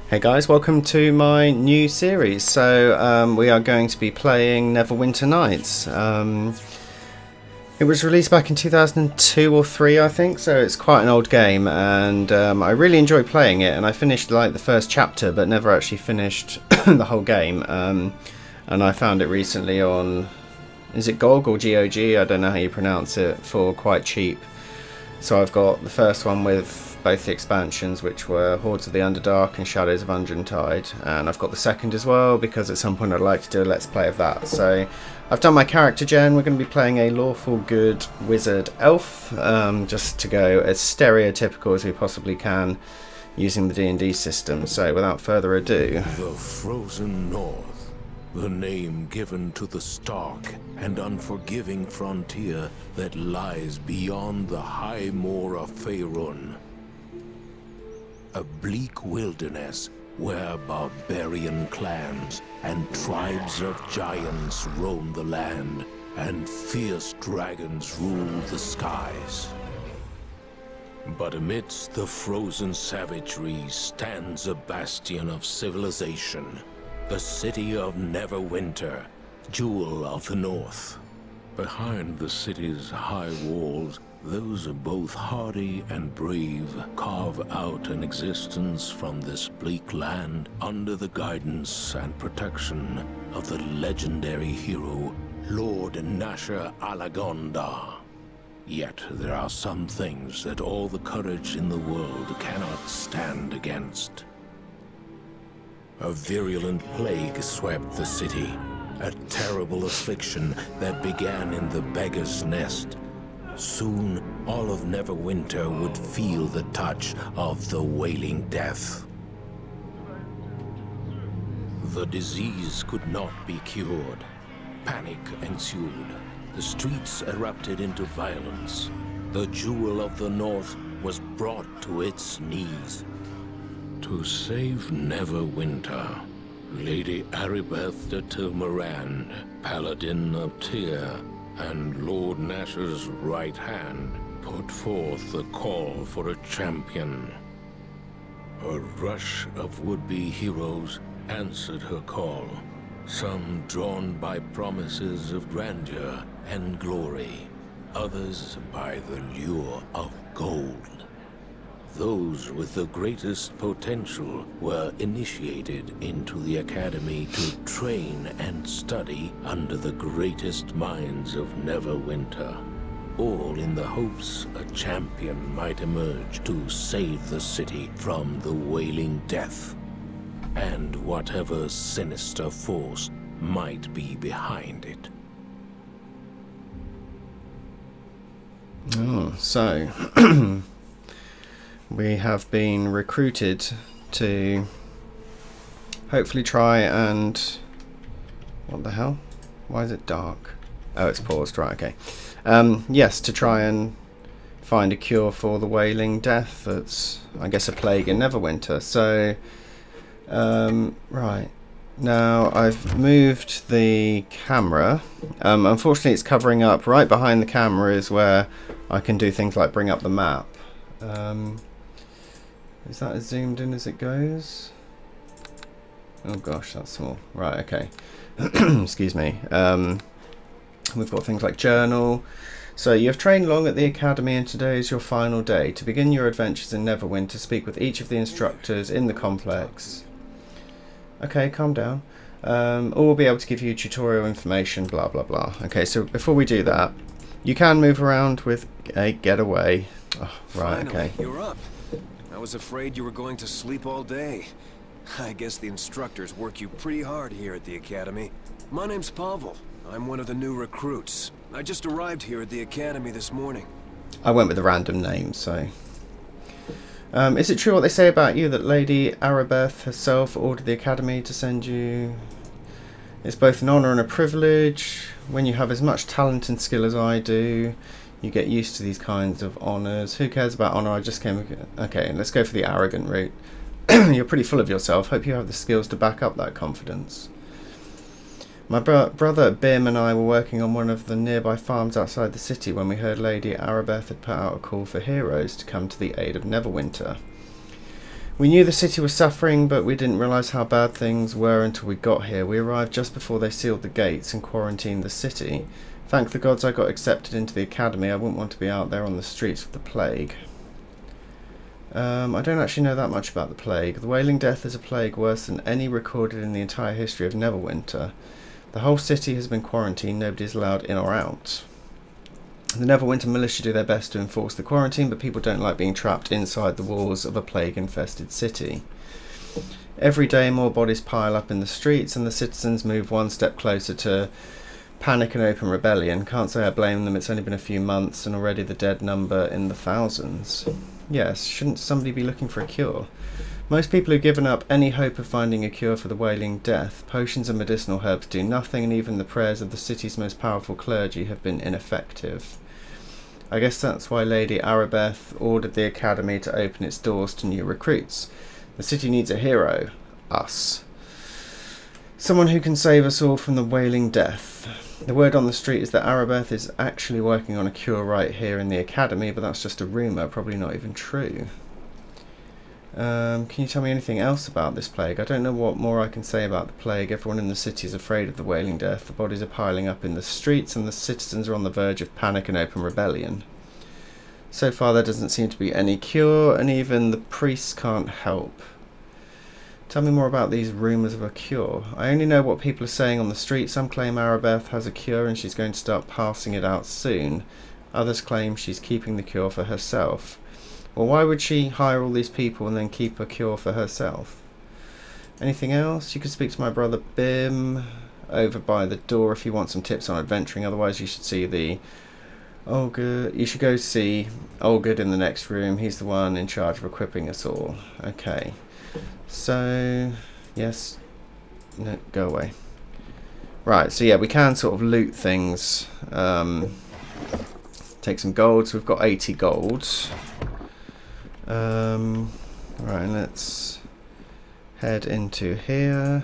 Hey guys, welcome to my new series. So we are going to be playing Neverwinter Nights. It was released back in 2002 or 3, I think, so it's quite an old game, and I really enjoyed playing it, and I finished like the first chapter but never actually finished the whole game. And I found it recently on, is it GOG or GOG? I don't know how you pronounce it, for quite cheap. So I've got the first one with both the expansions, which were Hordes of the Underdark and Shadows of Undrentide, and I've got the second as well because at some point I'd like to do a let's play of that. So I've done my character gen. We're going to be playing a lawful good wizard elf, just to go as stereotypical as we possibly can using the D&D system. So without further ado, the Frozen North. The name given to the stark and unforgiving frontier that lies beyond the high moor of Faerun. A bleak wilderness where barbarian clans and tribes of giants roam the land and fierce dragons rule the skies. But amidst the frozen savagery stands a bastion of civilization. The city of Neverwinter, jewel of the north. Behind the city's high walls, those both hardy and brave carve out an existence from this bleak land under the guidance and protection of the legendary hero, Lord Nasher Alagonda. Yet there are some things that all the courage in the world cannot stand against. A virulent plague swept the city, a terrible affliction that began in the beggar's nest. Soon, all of Neverwinter would feel the touch of the wailing death. The disease could not be cured. Panic ensued. The streets erupted into violence. The jewel of the North was brought to its knees. To save Neverwinter, Lady Aribeth de Tilmarand, Paladin of Tyr, and Lord Nasher's right hand put forth the call for a champion. A rush of would-be heroes answered her call, some drawn by promises of grandeur and glory, others by the lure of gold. Those with the greatest potential were initiated into the academy to train and study under the greatest minds of Neverwinter, all in the hopes a champion might emerge to save the city from the wailing death, and whatever sinister force might be behind it. oh, so we have been recruited to hopefully try and... what the hell? Why is it dark? Oh, it's paused, right, okay. Yes, to try and find a cure for the wailing death that's, I guess, a plague in Neverwinter. So, right. Now, I've moved the camera. Unfortunately, it's covering up. Right behind the camera is where I can do things like bring up the map. Is that as zoomed in as it goes? Oh gosh, that's small. Right, okay. Excuse me. We've got things like journal. So you have trained long at the academy and today is your final day. To begin your adventures in Neverwinter, speak with each of the instructors in the complex. Okay, calm down. All will be able to give you tutorial information, blah blah blah. Okay, so before we do that, you can move around with a getaway. Oh, right, Finally, okay. You're up. I was afraid you were going to sleep all day. I guess the instructors work you pretty hard here at the academy. My name's Pavel. I'm one of the new recruits. I just arrived here at the academy this morning. I went with a random name, so... is it true what they say about you that Lady Aribeth herself ordered the academy to send you? It's both an honour and a privilege. When you have as much talent and skill as I do, you get used to these kinds of honours. Who cares about honour? I just came... Okay, let's go for the arrogant route. You're pretty full of yourself. Hope you have the skills to back up that confidence. My brother Bim and I were working on one of the nearby farms outside the city when we heard Lady Arabeth had put out a call for heroes to come to the aid of Neverwinter. We knew the city was suffering, but we didn't realise how bad things were until we got here. We arrived just before they sealed the gates and quarantined the city. Thank the gods I got accepted into the academy. I wouldn't want to be out there on the streets with the plague. I don't actually know that much about the plague. The Wailing Death is a plague worse than any recorded in the entire history of Neverwinter. The whole city has been quarantined. Nobody is allowed in or out. The Neverwinter militia do their best to enforce the quarantine, but people don't like being trapped inside the walls of a plague-infested city. Every day more bodies pile up in the streets and the citizens move one step closer to panic and open rebellion. Can't say I blame them, it's only been a few months and already the dead number in the thousands. Yes, shouldn't somebody be looking for a cure? Most people have given up any hope of finding a cure for the Wailing Death. Potions and medicinal herbs do nothing, and even the prayers of the city's most powerful clergy have been ineffective. I guess that's why Lady Arabeth ordered the academy to open its doors to new recruits. The city needs a hero. Us. Someone who can save us all from the Wailing Death. The word on the street is that Arabeth is actually working on a cure right here in the academy, but that's just a rumour, probably not even true. Can you tell me anything else about this plague? I don't know what more I can say about the plague. Everyone in the city is afraid of the Wailing Death. The bodies are piling up in the streets and the citizens are on the verge of panic and open rebellion. So far there doesn't seem to be any cure, and even the priests can't help. Tell me more about these rumours of a cure. I only know what people are saying on the street. Some claim Arabeth has a cure and she's going to start passing it out soon. Others claim she's keeping the cure for herself. Well, why would she hire all these people and then keep a cure for herself? Anything else? You could speak to my brother Bim over by the door if you want some tips on adventuring. Otherwise, you should see the Olgood. You should go see Olgood in the next room. He's the one in charge of equipping us all. Okay. So, yes. No, go away. Right, so yeah, we can sort of loot things. Take some gold. So we've got 80 gold. Right, let's head into here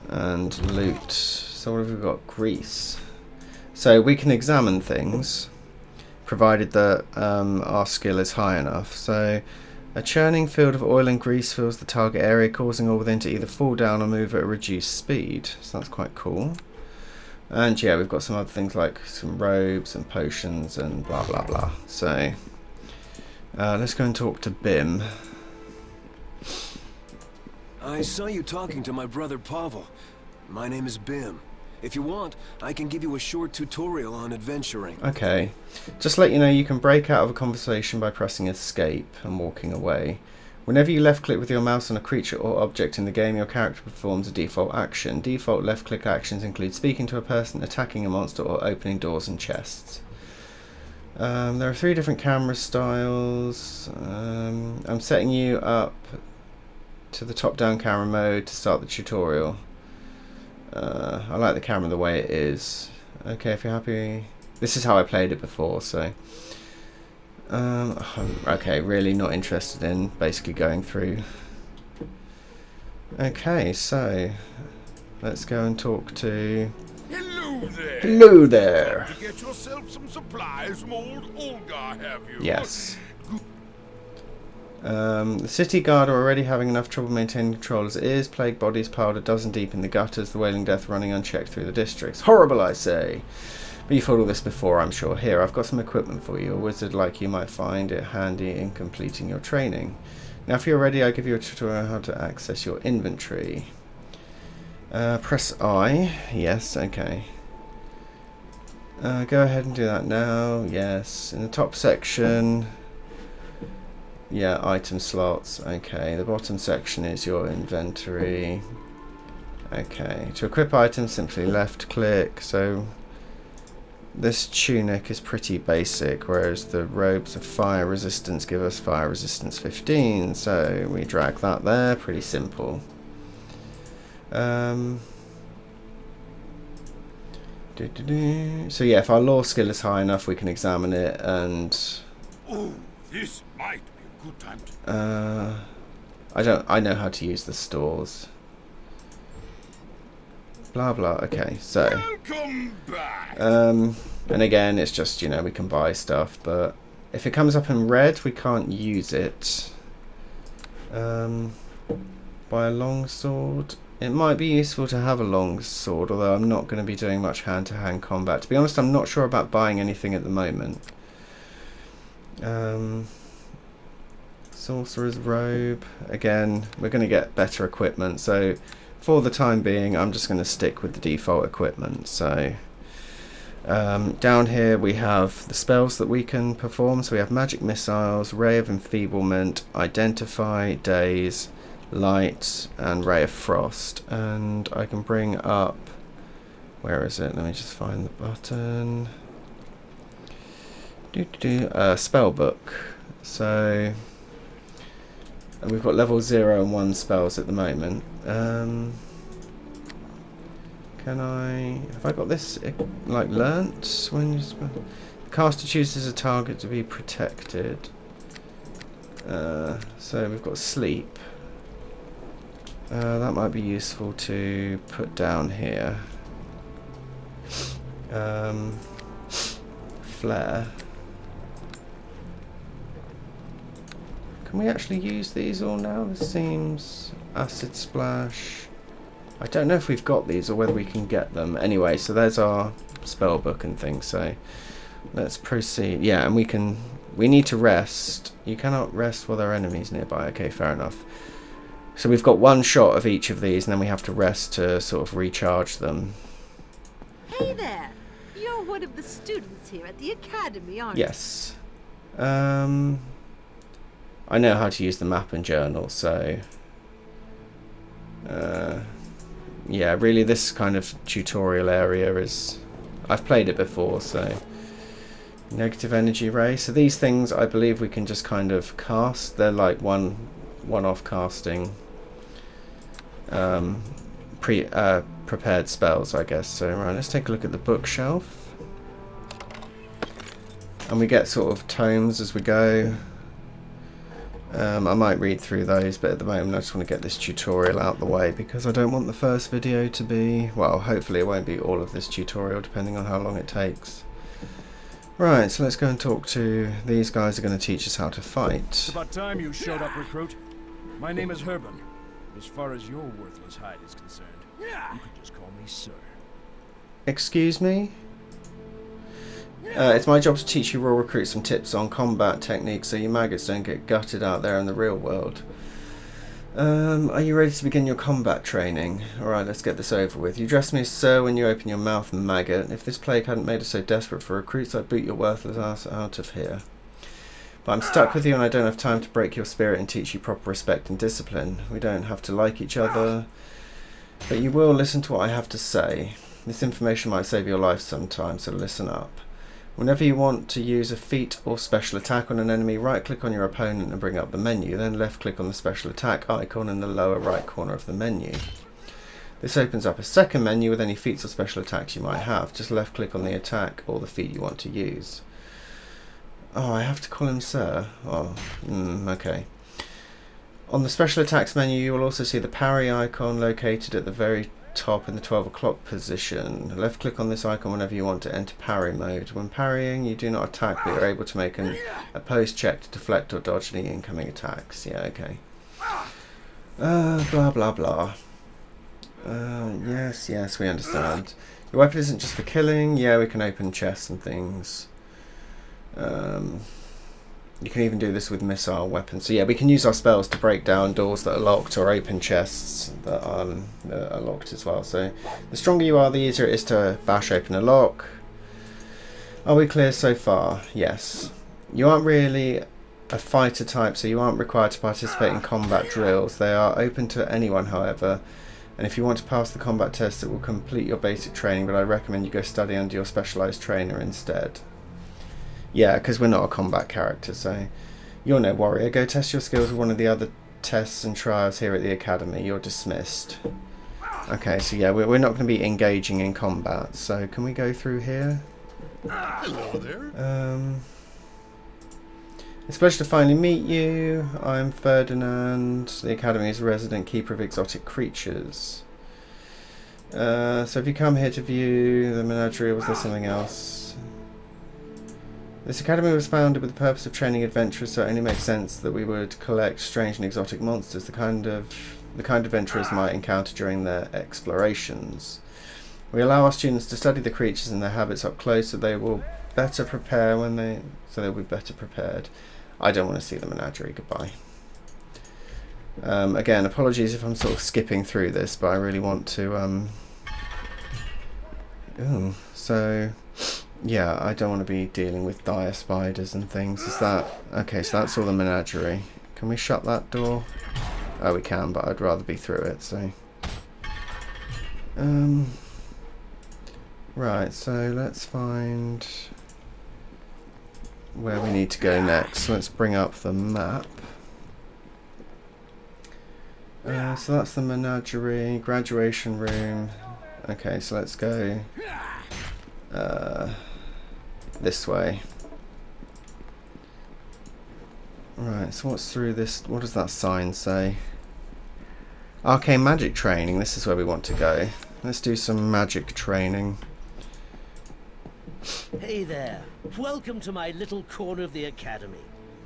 and loot. So what have we got? Grease. So we can examine things provided that our skill is high enough. So a churning field of oil and grease fills the target area, causing all within to either fall down or move at a reduced speed. So that's quite cool. And yeah, we've got some other things like some robes and potions and blah blah blah. So let's go and talk to Bim. I saw you talking to my brother Pavel. My name is Bim. If you want, I can give you a short tutorial on adventuring. Okay. Just to let you know, you can break out of a conversation by pressing escape and walking away. Whenever you left click with your mouse on a creature or object in the game, your character performs a default action. Default left click actions include speaking to a person, attacking a monster, or opening doors and chests. There are 3 different camera styles. I'm setting you up to the top-down camera mode to start the tutorial. I like the camera the way it is. Okay, if you're happy. This is how I played it before, so. Okay, really not interested in basically going through. Okay, so let's go and talk to. Hello there. Hello there. To get yourself some supplies from old Olga, have you? Yes. The city guard are already having enough trouble maintaining control as it is. Plague bodies piled a dozen deep in the gutters, the Wailing Death running unchecked through the districts. Horrible, I say. But you've heard all this before, I'm sure. Here, I've got some equipment for you. A wizard like you might find it handy in completing your training. Now, if you're ready, I'll give you a tutorial on how to access your inventory. Press I. Yes, okay. Go ahead and do that now. Yes. In the top section... Yeah, item slots. Okay, the bottom section is your inventory. Okay, to equip items, simply left click. So this tunic is pretty basic, whereas the robes of fire resistance give us fire resistance 15. So we drag that there, pretty simple. So yeah, if our law skill is high enough, we can examine it and... Oh, this might be a good time to... I know how to use the stores. blah blah. Okay, so Welcome back. and again, it's just, you know, we can buy stuff, but if it comes up in red, we can't use it. Buy a longsword. It might be useful to have a longsword, although I'm not going to be doing much hand-to-hand combat. To be honest, I'm not sure about buying anything at the moment. Sorcerer's robe. Again, we're going to get better equipment, so for the time being, I'm just going to stick with the default equipment. So down here we have the spells that we can perform. So we have magic missiles, ray of enfeeblement, identify, daze, light, and ray of frost. And I can bring up, where is it? Let me just find the button. Spell book. So we've got level 0 and 1 spells at the moment. Have I got this like learnt? When you the caster chooses a target to be protected. So we've got sleep. That might be useful to put down here. Flare. Can we actually use these all now? This seems acid splash. I don't know if we've got these or whether we can get them. Anyway, so there's our spell book and things. So let's proceed. Yeah, and we need to rest. You cannot rest while there are enemies nearby. Okay, fair enough. So we've got one shot of each of these, and then we have to rest to sort of recharge them. Hey there! You're one of the students here at the academy, aren't you? Yes. I know how to use the map and journal, so yeah, really this kind of tutorial area is, I've played it before, so negative energy ray. So these things I believe we can just kind of cast. They're like one-off casting prepared spells, I guess. So right, let's take a look at the bookshelf, and we get sort of tomes as we go. I might read through those, but at the moment I just want to get this tutorial out the way because I don't want the first video to be, well, hopefully it won't be all of this tutorial depending on how long it takes. Right, so let's go and talk to these guys. Are going to teach us how to fight. It's about time you showed up, recruit. My name is Herban. As far as your worthless hide is concerned, you can just call me sir. Excuse me? It's my job to teach you raw recruits some tips on combat techniques so you maggots don't get gutted out there in the real world. Are you ready to begin your combat training? Alright, let's get this over with. You address me as sir when you open your mouth, maggot. If this plague hadn't made us so desperate for recruits, I'd boot your worthless ass out of here. But I'm stuck with you and I don't have time to break your spirit and teach you proper respect and discipline. We don't have to like each other, but you will listen to what I have to say. This information might save your life sometime, so listen up. Whenever you want to use a feat or special attack on an enemy, right click on your opponent and bring up the menu, then left click on the special attack icon in the lower right corner of the menu. This opens up a second menu with any feats or special attacks you might have. Just left click on the attack or the feat you want to use. Oh, I have to call him sir? Oh, okay. On the special attacks menu you will also see the parry icon located at the very top in the 12 o'clock position. Left click on this icon whenever you want to enter parry mode. When parrying you do not attack, but you're able to make an opposed check to deflect or dodge any incoming attacks. Yeah, okay. Blah blah blah. Yes, we understand. Your weapon isn't just for killing. Yeah, we can open chests and things. You can even do this with missile weapons. So yeah, we can use our spells to break down doors that are locked or open chests that are locked as well. So the stronger you are, the easier it is to bash open a lock. Are we clear so far? Yes. You aren't really a fighter type, so you aren't required to participate in combat drills. They are open to anyone, however. And if you want to pass the combat test, it will complete your basic training, but I recommend you go study under your specialised trainer instead. Yeah, because we're not a combat character, so you're no warrior. Go test your skills with one of the other tests and trials here at the academy. You're dismissed. Okay, so yeah, we're not going to be engaging in combat. So can we go through here? Hello there. It's a pleasure to finally meet you. I'm Ferdinand, the academy's resident keeper of exotic creatures. So if you come here to view the menagerie, was there something else? This academy was founded with the purpose of training adventurers, so it only makes sense that we would collect strange and exotic monsters, the kind adventurers might encounter during their explorations. We allow our students to study the creatures and their habits up close, so they will better prepare they'll be better prepared. I don't want to see the menagerie. Goodbye. Again, apologies if I'm sort of skipping through this, but I really want to. So yeah, I don't want to be dealing with dire spiders and things. Is that okay? So that's all the menagerie. Can we shut that door? Oh, we can, but I'd rather be through it. So, right. So let's find where we need to go next. So let's bring up the map. So that's the menagerie, graduation room. Okay, so let's go this way. Right, so what's through this? What does that sign say? Arcane magic training. This is where we want to go. Let's do some magic training. Hey there. Welcome to my little corner of the academy.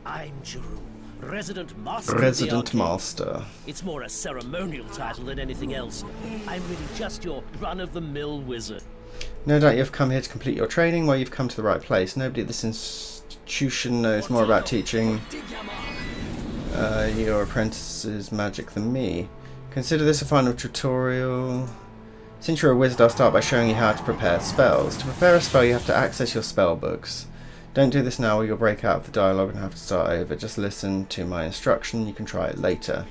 I'm Jerome, resident master. Resident master. It's more a ceremonial title than anything else. I'm really just your run-of-the-mill wizard. No doubt you've come here to complete your training. Well, you've come to the right place. Nobody at this institution knows more about teaching your apprentices magic than me. Consider this a final tutorial. Since you're a wizard, I'll start by showing you how to prepare spells. To prepare a spell, you have to access your spell books. Don't do this now or you'll break out of the dialogue and have to start over. Just listen to my instruction. You can try it later.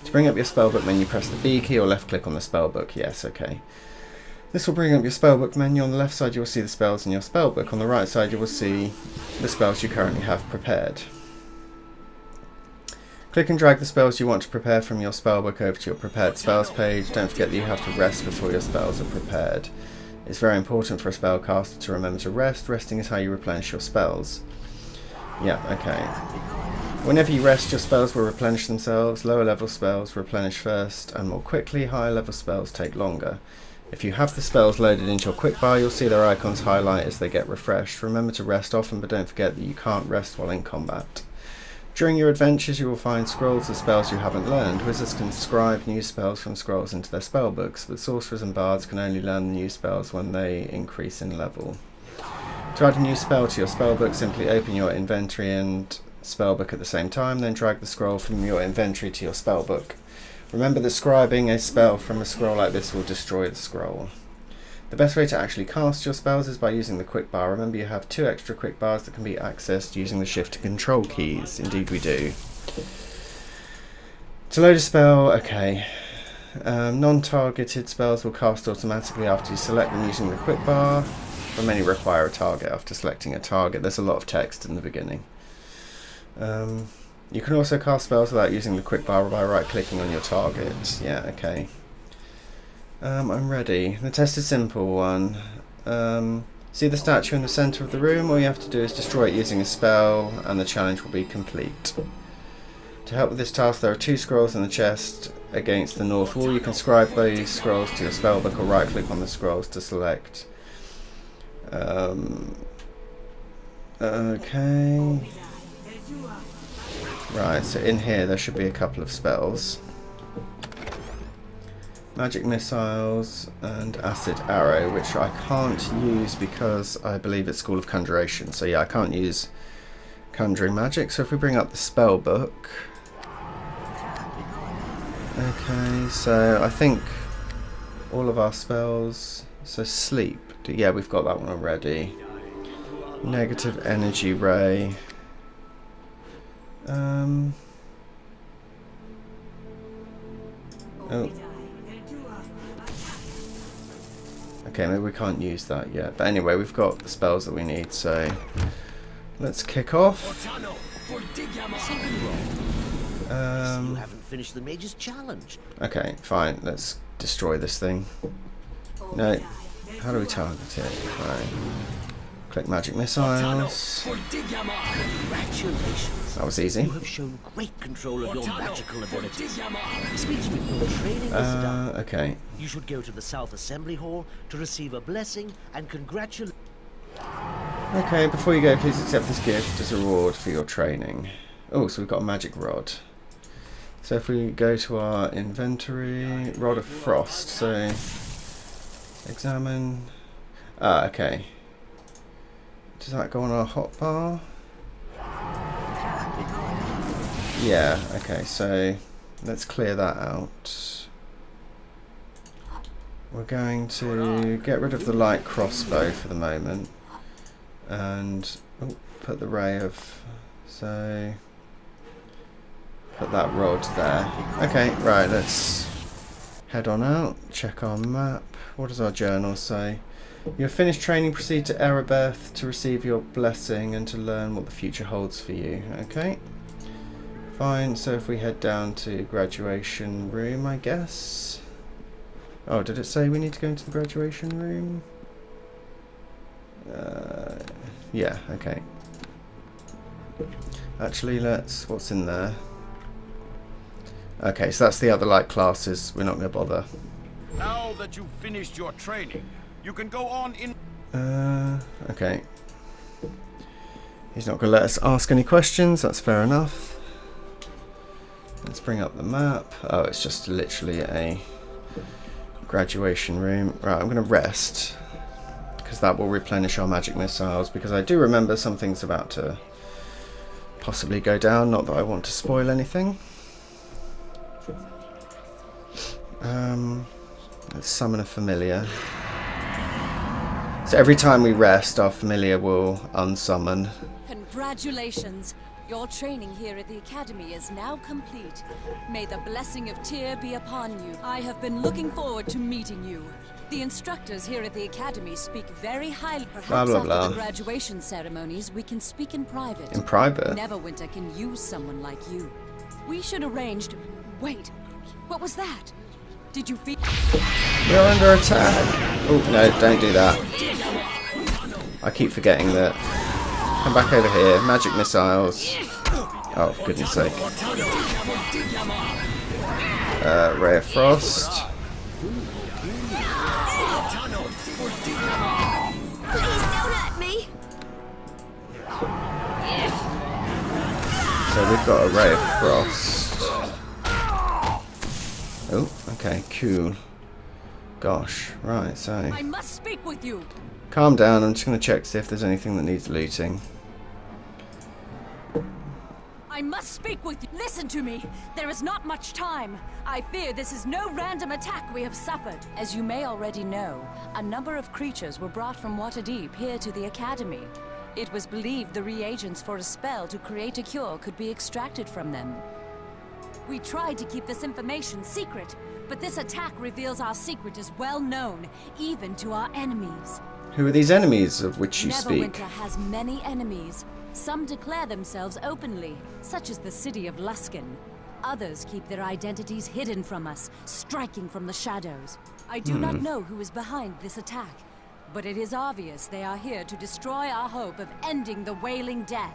To bring up your spellbook menu, press the B key or left click on the spellbook. Yes, okay. This will bring up your spellbook menu. On the left side you will see the spells in your spellbook. On the right side you will see the spells you currently have prepared. Click and drag the spells you want to prepare from your spellbook over to your prepared spells page. Don't forget that you have to rest before your spells are prepared. It's very important for a spellcaster to remember to rest. Resting is how you replenish your spells. Yeah, okay. Whenever you rest, your spells will replenish themselves. Lower level spells replenish first and more quickly. Higher level spells take longer. If you have the spells loaded into your quick bar, you'll see their icons highlight as they get refreshed. Remember to rest often, but don't forget that you can't rest while in combat. During your adventures you will find scrolls of spells you haven't learned. Wizards can scribe new spells from scrolls into their spellbooks, but sorcerers and bards can only learn new spells when they increase in level. To add a new spell to your spellbook, simply open your inventory and spellbook at the same time, then drag the scroll from your inventory to your spellbook. Remember that scribing a spell from a scroll like this will destroy the scroll. The best way to actually cast your spells is by using the quick bar. Remember you have 2 extra quick bars that can be accessed using the shift and control keys. Indeed we do. To load a spell, okay. Non-targeted spells will cast automatically after you select them using the quick bar, but many require a target after selecting a target. There's a lot of text in the beginning. You can also cast spells without using the quick bar by right-clicking on your target. Yeah, okay. I'm ready. The test is a simple one. See the statue in the centre of the room? All you have to do is destroy it using a spell and the challenge will be complete. To help with this task there are 2 scrolls in the chest against the north wall. You can scribe those scrolls to your spellbook or right click on the scrolls to select. Okay. Right, so in here there should be a couple of spells. Magic Missiles and Acid Arrow, which I can't use because I believe it's School of Conjuration. So yeah, I can't use Conjuring Magic. So if we bring up the spell book. Okay, so I think all of our spells. So Sleep. Yeah, we've got that one already. Negative Energy Ray. Oh. Okay, maybe we can't use that yet. But anyway, we've got the spells that we need, so let's kick off. You haven't finished the mage's challenge. Okay, fine. Let's destroy this thing. No. How do we target it? Right. Click Magic Missiles. Congratulations. That was easy. You have shown great control of your magical abilities. This means with your training as done. Okay. You should go to the South Assembly Hall to receive a blessing and congratulate. Okay, before you go, please accept this gift as a reward for your training. Oh, so we've got a magic rod. So if we go to our inventory, Rod of Frost, so examine. Ah, okay. Does that go on our hotbar? Yeah, okay, so let's clear that out. We're going to get rid of the light crossbow for the moment. And put the ray of, so put that rod there. Okay, right, let's head on out, check our map. What does our journal say? You have finished training, proceed to Erebeth to receive your blessing and to learn what the future holds for you. Okay, fine, so if we head down to graduation room, I guess. Oh, did it say we need to go into the graduation room? Yeah, okay. Actually, what's in there? Okay, so that's the other light classes. We're not going to bother. Now that you've finished your training, you can go on in... Okay. He's not going to let us ask any questions. That's fair enough. Let's bring up the map. Oh, it's just literally a graduation room. Right, I'm going to rest, because that will replenish our magic missiles, because I do remember something's about to possibly go down, not that I want to spoil anything. Let's summon a familiar. So every time we rest, our familiar will unsummon. Congratulations! Your training here at the Academy is now complete. May the blessing of Tyr be upon you. I have been looking forward to meeting you. The instructors here at the Academy speak very highly. Perhaps blah, blah, blah. after the graduation ceremonies, we can speak in private. In private? Neverwinter can use someone like you. We should arrange to... Wait, what was that? Did you feel... We're under attack! Oh, no, don't do that. I keep forgetting that. Come back over here. Magic missiles. Oh, for goodness sake. Ray of Frost. Please don't hurt me. So we've got a Ray of Frost. Oh, okay, cool. Gosh, right, so... I must speak with you! Calm down, I'm just going to check see if there's anything that needs looting. I must speak with you. Listen to me. There is not much time. I fear this is no random attack we have suffered. As you may already know, a number of creatures were brought from Waterdeep here to the Academy. It was believed the reagents for a spell to create a cure could be extracted from them. We tried to keep this information secret, but this attack reveals our secret is well known, even to our enemies. Who are these enemies of which you speak? Neverwinter has many enemies. Some declare themselves openly, such as the city of Luskan. Others keep their identities hidden from us, striking from the shadows. I do not know who is behind this attack, but it is obvious they are here to destroy our hope of ending the Wailing Death.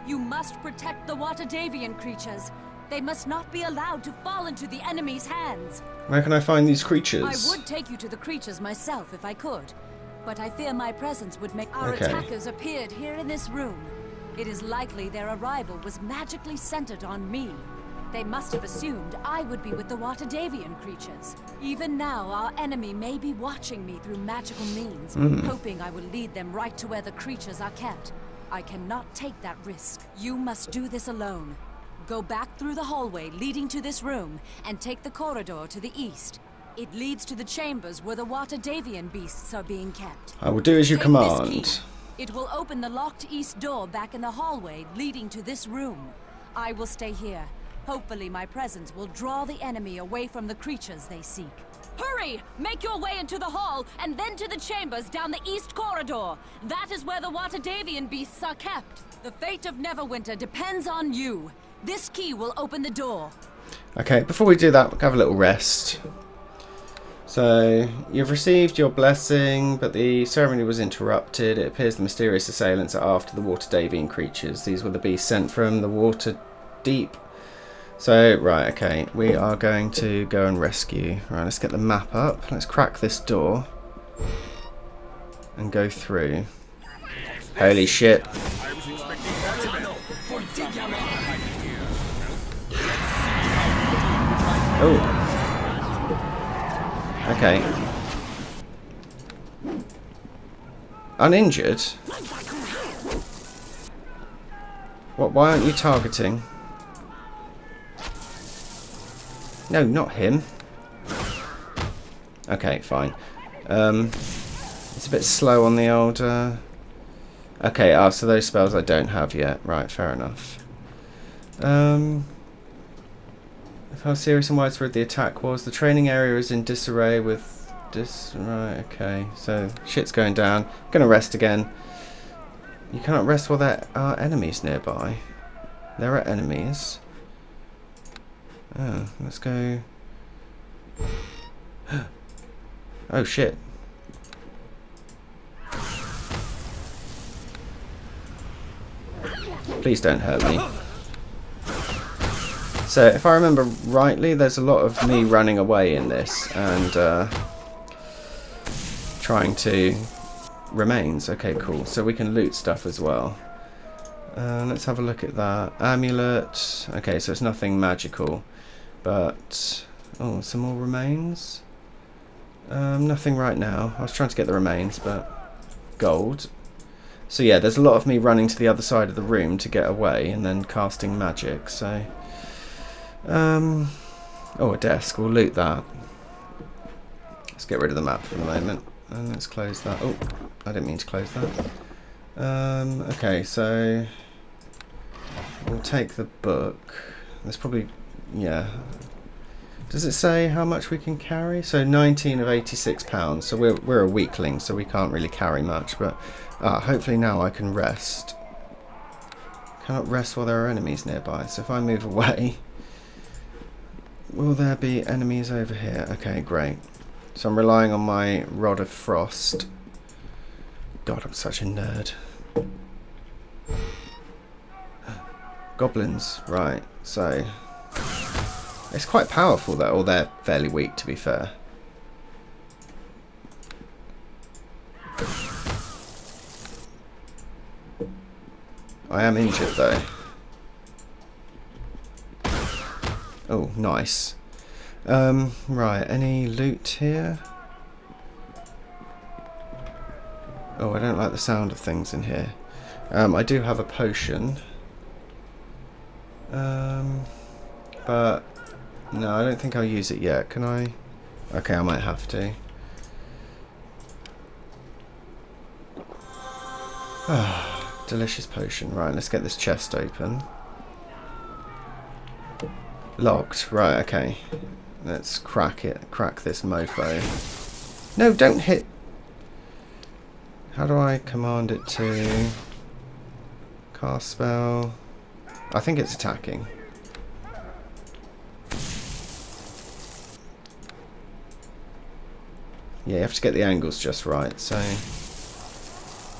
You must protect the Waterdavian creatures. They must not be allowed to fall into the enemy's hands. Where can I find these creatures? I would take you to the creatures myself if I could, but I fear my presence would make our Okay. attackers appeared here in this room. It is likely their arrival was magically centered on me. They must have assumed I would be with the Waterdavian creatures. Even now, our enemy may be watching me through magical means, hoping I will lead them right to where the creatures are kept. I cannot take that risk. You must do this alone. Go back through the hallway leading to this room, and take the corridor to the east. It leads to the chambers where the Waterdavian beasts are being kept. I will do as you Take this command. key. It will open the locked east door back in the hallway leading to this room. I will stay here. Hopefully my presence will draw the enemy away from the creatures they seek. Hurry! Make your way into the hall, and then to the chambers down the east corridor. That is where the Waterdavian beasts are kept. The fate of Neverwinter depends on you. This key will open the door. Okay, before we do that, we'll have a little rest. So, you've received your blessing, but the ceremony was interrupted. It appears the mysterious assailants are after the water Davian creatures. These were the beasts sent from the water deep. So, right, okay, we are going to go and rescue. Right, let's get the map up. Let's crack this door and go through. Holy shit. Oh. Okay. Uninjured? What? Why aren't you targeting? No, not him. Okay, fine. It's a bit slow on the old... Okay, so those spells I don't have yet. Right, fair enough. How serious and widespread the attack was. The training area is in disarray with right, okay. So shit's going down. Gonna rest again. You cannot rest while there are enemies nearby. There are enemies. Oh, let's go. Oh shit. Please don't hurt me. So, if I remember rightly, there's a lot of me running away in this and trying to remains. Okay, cool. So we can loot stuff as well. Let's have a look at that. Amulet. Okay, so it's nothing magical, but oh, some more remains. Nothing right now. I was trying to get the remains, but gold. So yeah, there's a lot of me running to the other side of the room to get away and then casting magic. So. Oh, a desk. We'll loot that. Let's get rid of the map for the moment. And let's close that. Oh, I didn't mean to close that. Okay, so we'll take the book. There's probably, yeah. Does it say how much we can carry? So 19 of 86 pounds. So we're a weakling, so we can't really carry much. But hopefully now I can rest. Cannot rest while there are enemies nearby. So if I move away. Will there be enemies over here? Okay, great. So I'm relying on my Rod of Frost. God, I'm such a nerd. Goblins, right. So it's quite powerful though, or they're fairly weak to be fair. I am injured though. Oh, nice. Right, any loot here? Oh, I don't like the sound of things in here. I do have a potion. But no, I don't think I'll use it yet. Can I? Okay, I might have to. Delicious potion. Right, let's get this chest open. Locked. Right, okay. Let's crack it. Crack this mofo. No, don't hit. How do I command it to cast spell? I think it's attacking. Yeah, you have to get the angles just right, so...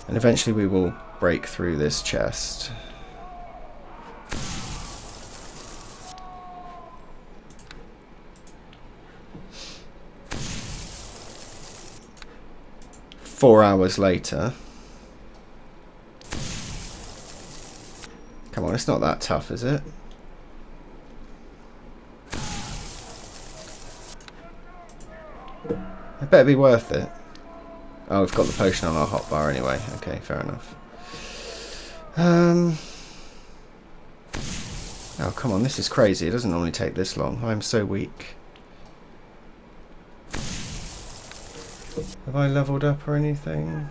And eventually we will break through this chest. Four hours later. Come on, it's not that tough, is it? It better be worth it. Oh, we've got the potion on our hotbar anyway. Okay, fair enough. Oh, come on, this is crazy. It doesn't normally take this long. I'm so weak. Have I leveled up or anything?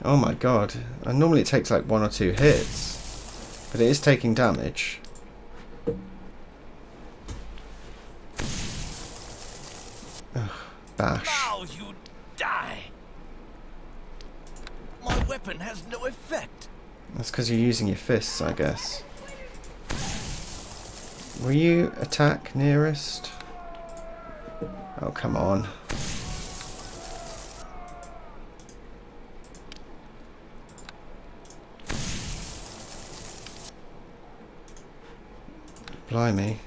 Oh my god. Normally it takes like 1 or 2 hits. But it is taking damage. Ugh, bash. Now you die! My weapon has no effect. That's because you're using your fists, I guess. Will you attack nearest? Oh, come on. Blimey.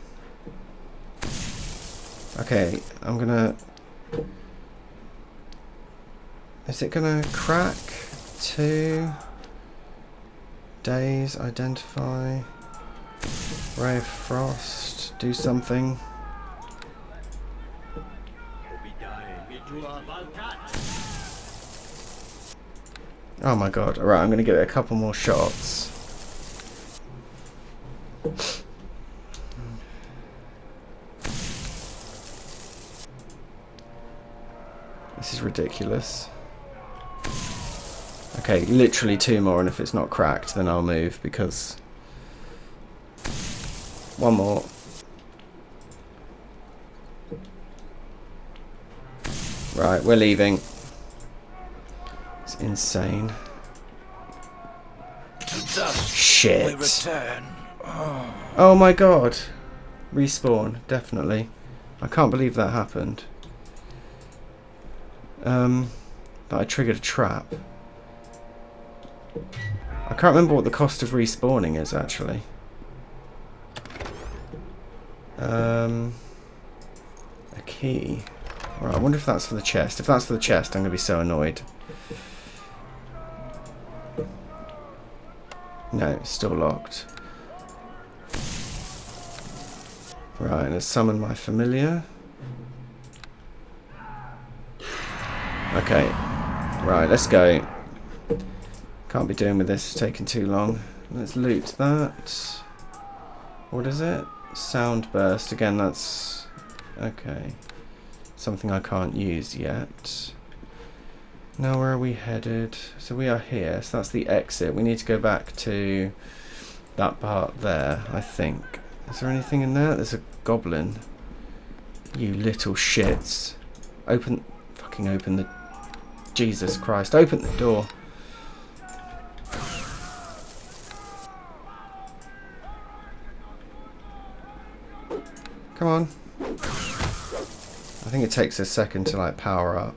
Okay, I'm gonna... Is it gonna crack? 2 days, identify. Ray of Frost, do something. Oh my god, alright, I'm gonna give it a couple more shots. This is ridiculous. Okay, literally 2 more, and if it's not cracked, then I'll move, because... 1 more. Right, we're leaving. It's insane. Shit. Oh my god. Respawn, definitely. I can't believe that happened. But I triggered a trap. I can't remember what the cost of respawning is, actually. A key. Right, I wonder if that's for the chest. If that's for the chest, I'm going to be so annoyed. No, it's still locked. Right, let's summon my familiar. Okay. Right, let's go. Can't be doing with this, it's taking too long. Let's loot that. What is it? Sound burst. Again, that's... Okay. Something I can't use yet. Now where are we headed? So we are here, so that's the exit. We need to go back to that part there, I think. Is there anything in there? There's a goblin. You little shits. Open... Fucking open the... Jesus Christ, open the door. Come on. I think it takes a second to like power up.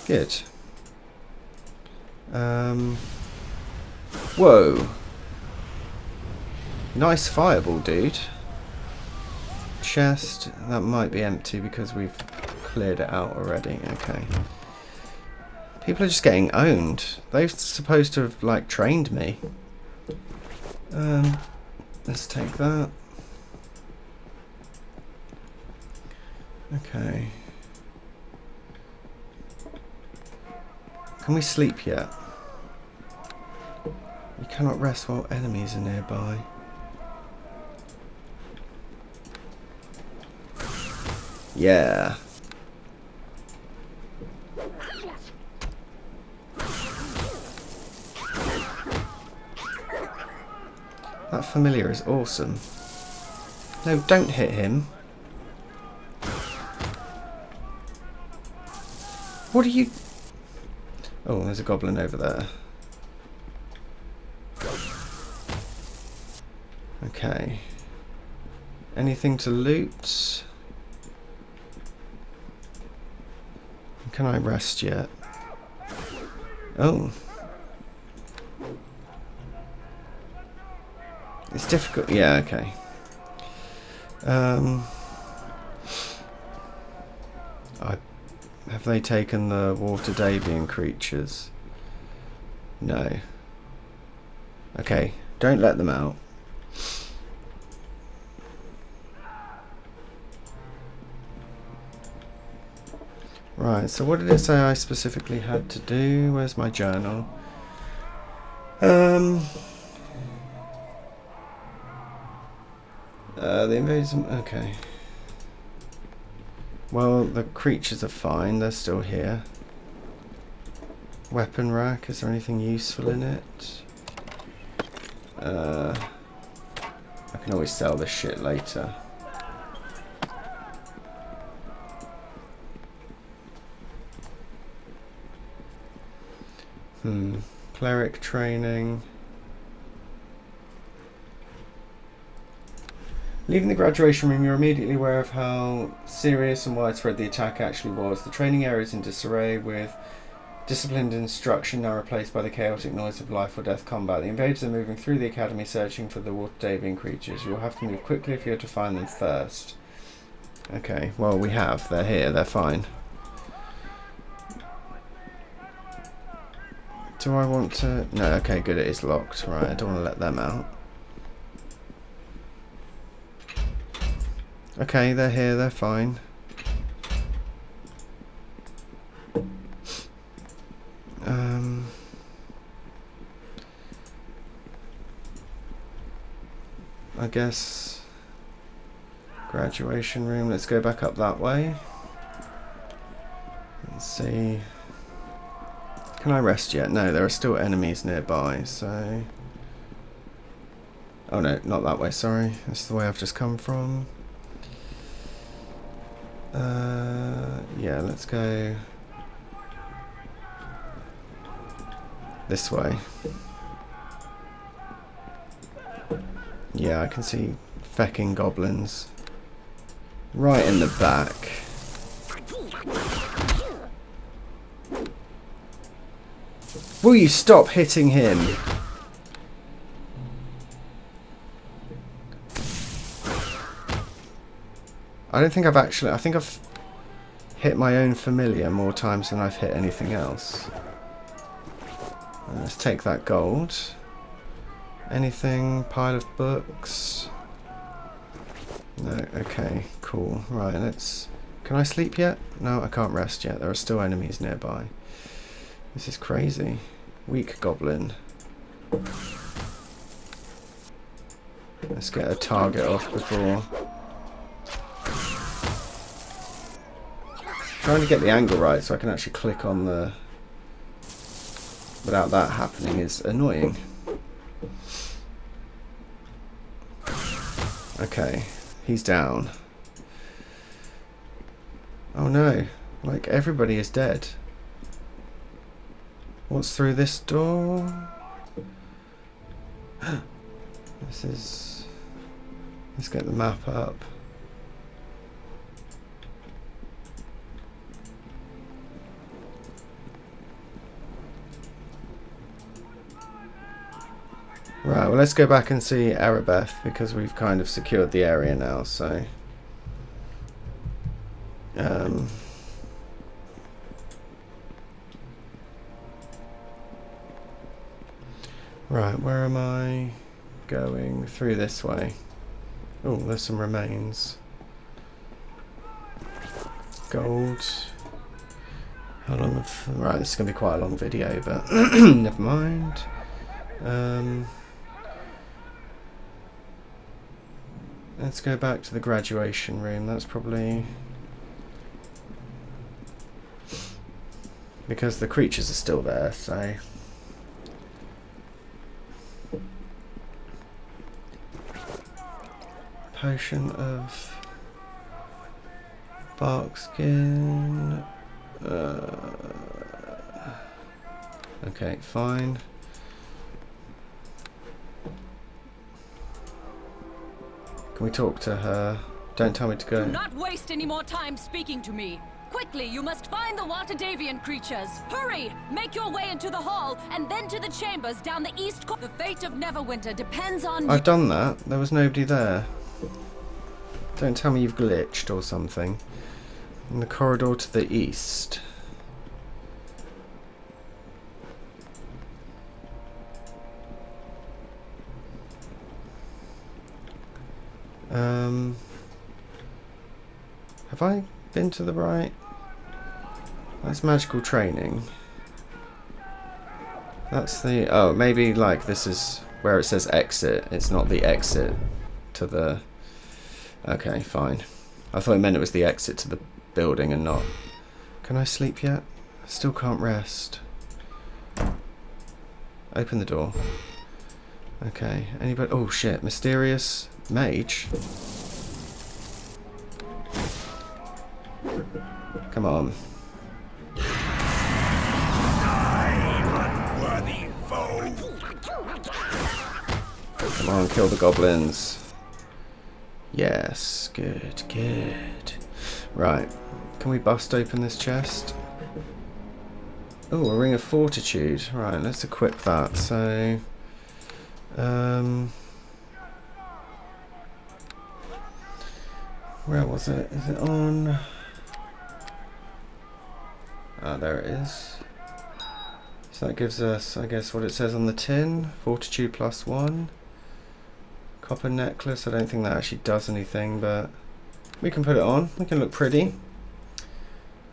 Good. Whoa. Nice fireball, dude. Chest. That might be empty because we've cleared it out already. Okay. People are just getting owned. They're supposed to have like trained me. Let's take that. Okay. Can we sleep yet? You cannot rest while enemies are nearby. Yeah. That familiar is awesome. No, don't hit him. What are you... Oh, there's a goblin over there. Okay. Anything to loot? Can I rest yet? Oh. It's difficult. Yeah, okay. Have they taken the water Davian creatures? No. Okay, don't let them out. Right, so what did it say I specifically had to do? Where's my journal? The invasion... Okay. Well, the creatures are fine. They're still here. Weapon rack. Is there anything useful in it? I can always sell this shit later. Cleric training. Leaving the graduation room, you're immediately aware of how serious and widespread the attack actually was. The training area is in disarray, with disciplined instruction now replaced by the chaotic noise of life or death combat. The invaders are moving through the academy searching for the Waterdavian creatures. You'll have to move quickly if you're to find them first. Okay, well we have. They're here, they're fine. Do I want to... No, okay, good, it is locked. Right, I don't want to let them out. Okay, they're here, they're fine. I guess... Graduation room, let's go back up that way. Let's see... Can I rest yet? No, there are still enemies nearby, so... Oh no, not that way, sorry. That's the way I've just come from. Yeah, let's go... this way. Yeah, I can see fecking goblins. Right in the back. Will you stop hitting him? I don't think I've actually... I think I've hit my own familiar more times than I've hit anything else. Let's take that gold. Anything? Pile of books? No, okay, cool. Right, let's... Can I sleep yet? No, I can't rest yet. There are still enemies nearby. This is crazy. Weak goblin. Let's get a target off before... Trying to get the angle right so I can actually click on the... without that happening is annoying. Okay, he's down. Oh no, like everybody is dead. What's through this door? This is... Let's get the map up. Right, well let's go back and see Erebeth because we've kind of secured the area now, so... Right, where am I going? Through this way. Oh, there's some remains. Gold. How long have... Right, this is going to be quite a long video, but never mind. Let's go back to the graduation room. That's probably... because the creatures are still there, so... Potion of bark skin. Okay, fine. Can we talk to her? Don't tell me to go. Do not waste any more time speaking to me. Quickly, you must find the Waterdavian creatures. Hurry! Make your way into the hall, and then to the chambers down the east corner. The fate of Neverwinter depends on you. I've done that. There was nobody there. Don't tell me you've glitched or something. In the corridor to the east. Have I been to the right? That's magical training. That's the... Oh, maybe like this is where it says exit. It's not the exit to the... Okay, fine. I thought it meant it was the exit to the building and not... Can I sleep yet? I still can't rest. Open the door. Okay, anybody... Oh shit, mysterious mage. Come on. Come on, kill the goblins. Yes, good, good. Right, can we bust open this chest? Oh, a ring of fortitude. Right, let's equip that. So, where was it? Is it on? Ah, there it is. So that gives us, I guess, what it says on the tin. Fortitude +1. Copper necklace. I don't think that actually does anything, but we can put it on. We can look pretty.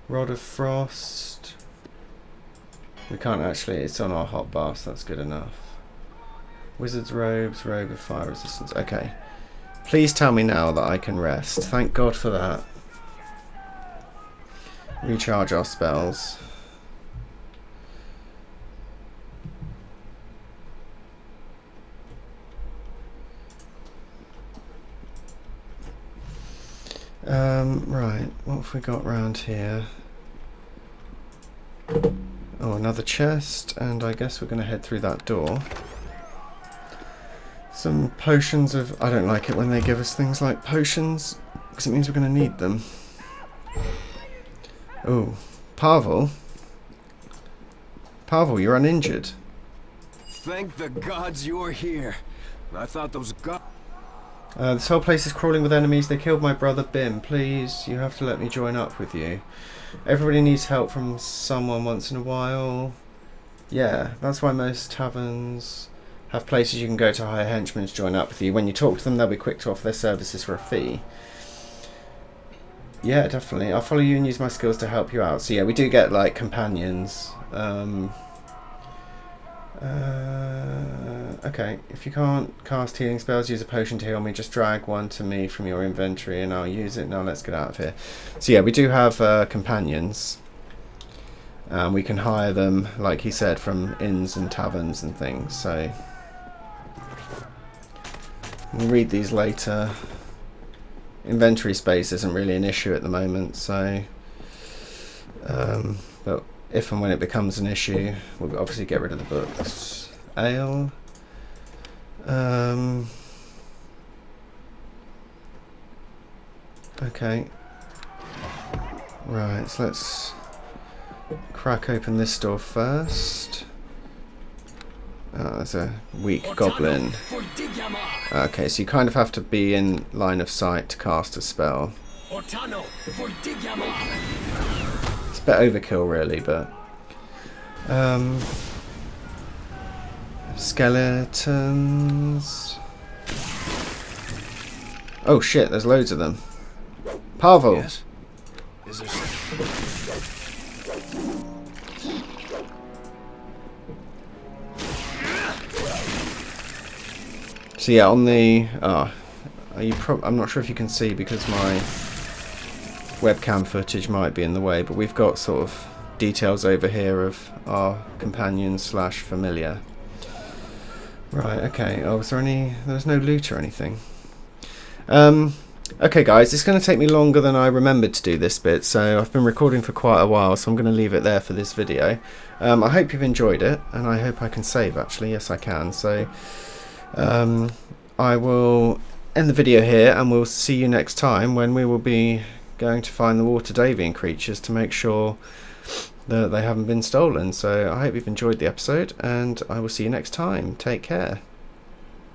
Rod of Frost. We can't actually, it's on our hotbar, so that's good enough. Wizard's robes, robe of fire resistance. Okay. Please tell me now that I can rest. Thank God for that. Recharge our spells. Right, what have we got round here? Oh, another chest, and I guess we're going to head through that door. Some potions of... I don't like it when they give us things like potions, because it means we're going to need them. Oh, Pavel? Pavel, you're uninjured. Thank the gods you're here. I thought those This whole place is crawling with enemies. They killed my brother Bim. Please, you have to let me join up with you. Everybody needs help from someone once in a while. Yeah, that's why most taverns have places you can go to hire henchmen to join up with you. When you talk to them, they'll be quick to offer their services for a fee. Yeah, definitely. I'll follow you and use my skills to help you out. So yeah, we do get like companions. Okay, if you can't cast healing spells, use a potion to heal me. Just drag one to me from your inventory and I'll use it. Now let's get out of here. So yeah, we do have companions. We can hire them, like he said, from inns and taverns and things. So we'll read these later. Inventory space isn't really an issue at the moment, so but if and when it becomes an issue, we'll obviously get rid of the books. Ale. Okay. Right, so let's crack open this door first. Oh, there's a weak goblin. Okay, so you kind of have to be in line of sight to cast a spell. It's a bit overkill really, but skeletons. Oh shit, there's loads of them. Pavel! Yes? Is there So yeah, on the I'm not sure if you can see because my webcam footage might be in the way, but we've got sort of details over here of our companion slash familiar. Right, okay. Oh, there's no loot or anything. Okay guys, it's going to take me longer than I remembered to do this bit, so I've been recording for quite a while, so I'm going to leave it there for this video. I hope you've enjoyed it, and I hope I can save actually. Yes, I can. So I will end the video here, and we'll see you next time when we will be going to find the Water Davian creatures to make sure that they haven't been stolen. So I hope you've enjoyed the episode, and I will see you next time. Take care.